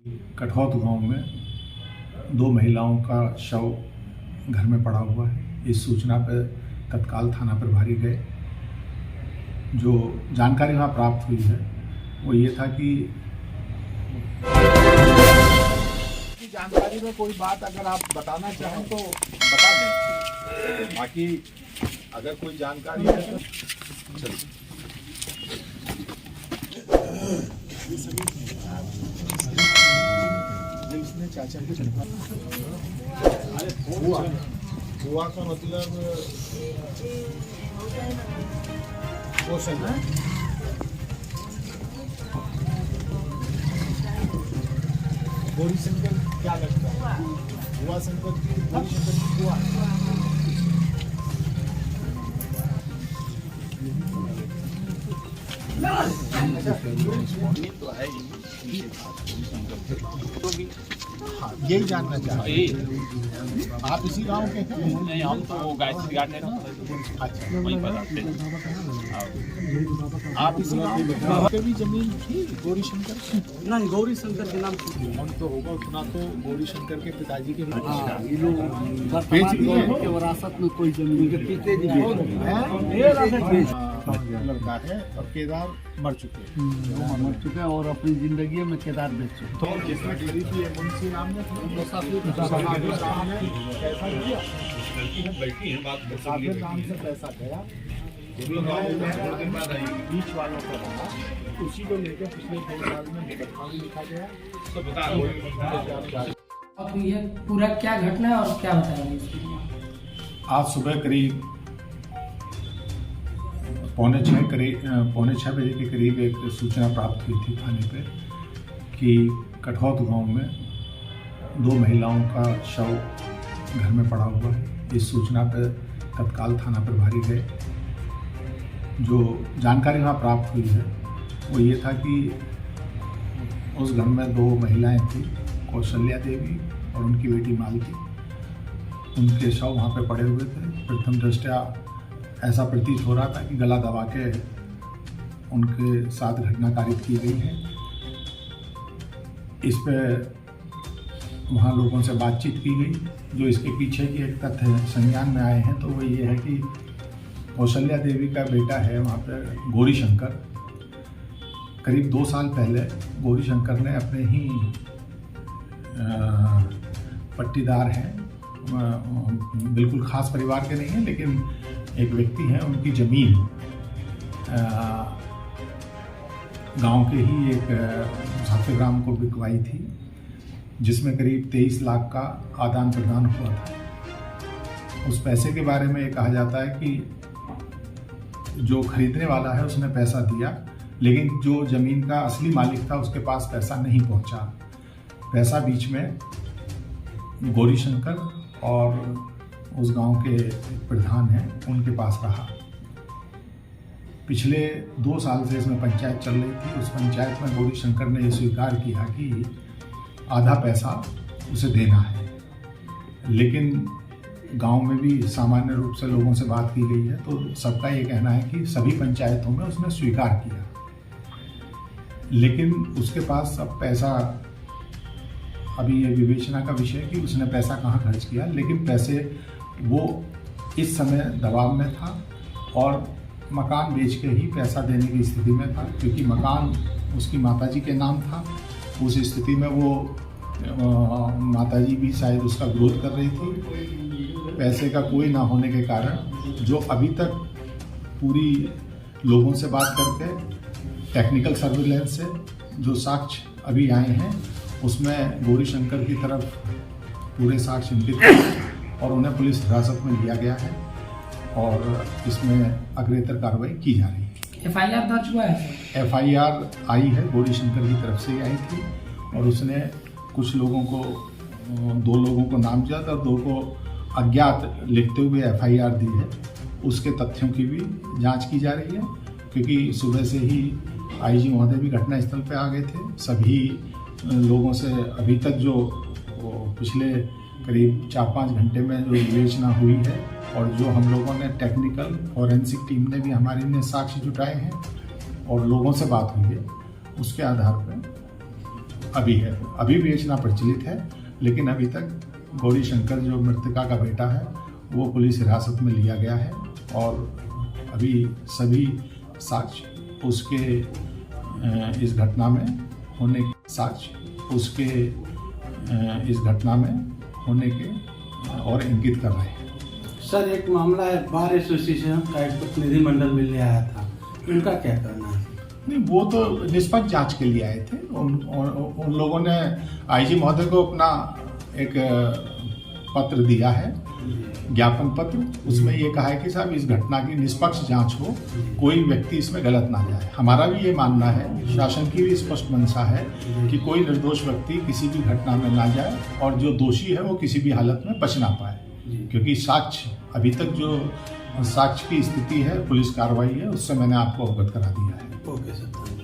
कठौत गांव में 2 महिलाओं का शव घर में पड़ा हुआ है। इस सूचना पर तत्काल थाना प्रभारी गए। जो जानकारी वहाँ प्राप्त हुई है वो ये था कि जानकारी में कोई बात अगर आप बताना चाहें तो बता दें, बाकी अगर कोई जानकारी है तो चलिए। इसने चाचा को हुआ का मतलब पोषण है। गौरी शंकर क्या लगता है? हुआ शंकर की गौरी शंकर की हुआ तो है यही जानना चाहिए। आप इसी गांव के हैं? नहीं, हम तो गायत्री घाट है ना। अच्छा, वहीं पर आते हैं। आप इसी गांव के भी जमीन थी गौरी शंकर की? नहीं, गौरी शंकर के नाम से हम तो होगा उतना तो गौरी शंकर के पिताजी के ये लोग बेच दिए के विरासत में कोई जमीन के पिते जी लड़का है और केदार मर चुके हैं। मर चुके हैं और अपनी जिंदगी में केदार बेच चुके। तो जिसमें गरीबी है मुंशी राम ने मुसाफिर राम ने पैसा दिया, मुसाफिर राम से पैसा गया, बीच वालों का रहा, उसी को लेकर पिछले 2 साल में मुकदमा भी लिखा गया। अब ये पूरा क्या घटना है और क्या बताएंगे? आज सुबह करीब पौने 6 बजे के करीब एक सूचना प्राप्त हुई थी थाने पे कि कठौत गांव में 2 महिलाओं का शव घर में पड़ा हुआ है। इस सूचना पर तत्काल थाना प्रभारी गए। जो जानकारी वहाँ प्राप्त हुई है वो ये था कि उस घर में 2 महिलाएं थी, कौशल्या देवी और उनकी बेटी मालती। उनके शव वहाँ पे पड़े हुए थे। प्रथम दृष्टया ऐसा प्रतीत हो रहा था कि गला दबा के उनके साथ घटना कारित की गई है। इस पे वहाँ लोगों से बातचीत की गई। जो इसके पीछे की एक तथ्य संज्ञान में आए हैं तो वो ये है कि कौशल्या देवी का बेटा है वहाँ पे गौरी शंकर। करीब 2 साल पहले गौरी शंकर ने अपने ही पट्टीदार हैं, बिल्कुल खास परिवार के नहीं हैं लेकिन एक व्यक्ति हैं, उनकी ज़मीन गांव के ही एक मुसाफिर राम को बिकवाई थी, जिसमें करीब 23 लाख का आदान प्रदान हुआ था। उस पैसे के बारे में ये कहा जाता है कि जो खरीदने वाला है उसने पैसा दिया, लेकिन जो ज़मीन का असली मालिक था उसके पास पैसा नहीं पहुंचा। पैसा बीच में गौरी शंकर और उस गांव के प्रधान हैं उनके पास रहा। पिछले 2 साल से इसमें पंचायत चल रही थी। उस पंचायत में गौरी शंकर ने ये स्वीकार किया कि आधा पैसा उसे देना है, लेकिन गांव में भी सामान्य रूप से लोगों से बात की गई है तो सबका ये कहना है कि सभी पंचायतों में उसने स्वीकार किया, लेकिन उसके पास अब पैसा, अभी ये विवेचना का विषय है कि उसने पैसा कहाँ खर्च किया। लेकिन पैसे वो इस समय दबाव में था और मकान बेच के ही पैसा देने की स्थिति में था, क्योंकि मकान उसकी माताजी के नाम था। उस स्थिति में वो माताजी भी शायद उसका विरोध कर रही थी। पैसे का कोई ना होने के कारण जो अभी तक पूरी लोगों से बात करके टेक्निकल सर्विलेंस से जो साक्ष्य अभी आए हैं उसमें गौरी शंकर की तरफ पूरे साक्ष्य इंगित हैं और उन्हें पुलिस हिरासत में लिया गया है और इसमें अग्रेतर कार्रवाई की जा रही है। FIR दर्ज हुआ है? FIR आई है, गौरी शंकर की तरफ से ही आई थी और उसने कुछ लोगों को, 2 लोगों को नामजद और 2 को अज्ञात लिखते हुए FIR दी है। उसके तथ्यों की भी जांच की जा रही है, क्योंकि सुबह से ही IG महोदय भी घटनास्थल पे आ गए थे। सभी लोगों से अभी तक जो पिछले करीब 4-5 घंटे में जो विवेचना हुई है और जो हम लोगों ने टेक्निकल फॉरेंसिक टीम ने भी हमारे ने साक्ष्य जुटाए हैं और लोगों से बात हुई है, उसके आधार पर अभी है, अभी बेचना प्रचलित है, लेकिन अभी तक गौरी शंकर जो मृतका का बेटा है वो पुलिस हिरासत में लिया गया है और अभी सभी साक्ष्य उसके इस घटना में होने के और इंगित कर रहे हैं। सर एक मामला है, बार एसोसिएशन का एक प्रतिनिधिमंडल मिलने आया था, उनका क्या कहना है? नहीं, वो तो निष्पक्ष जांच के लिए आए थे। उन लोगों ने आईजी महोदय को अपना एक पत्र दिया है, ज्ञापन पत्र। उसमें ये कहा है कि साहब इस घटना की निष्पक्ष जांच हो, कोई व्यक्ति इसमें गलत ना जाए। हमारा भी ये मानना है, शासन की भी स्पष्ट मंशा है कि कोई निर्दोष व्यक्ति किसी भी घटना में ना जाए और जो दोषी है वो किसी भी हालत में बच ना पाए, क्योंकि साक्ष्य अभी तक जो साक्ष्य की स्थिति है, पुलिस कार्रवाई है, उससे मैंने आपको अवगत करा दिया है। Okay sir.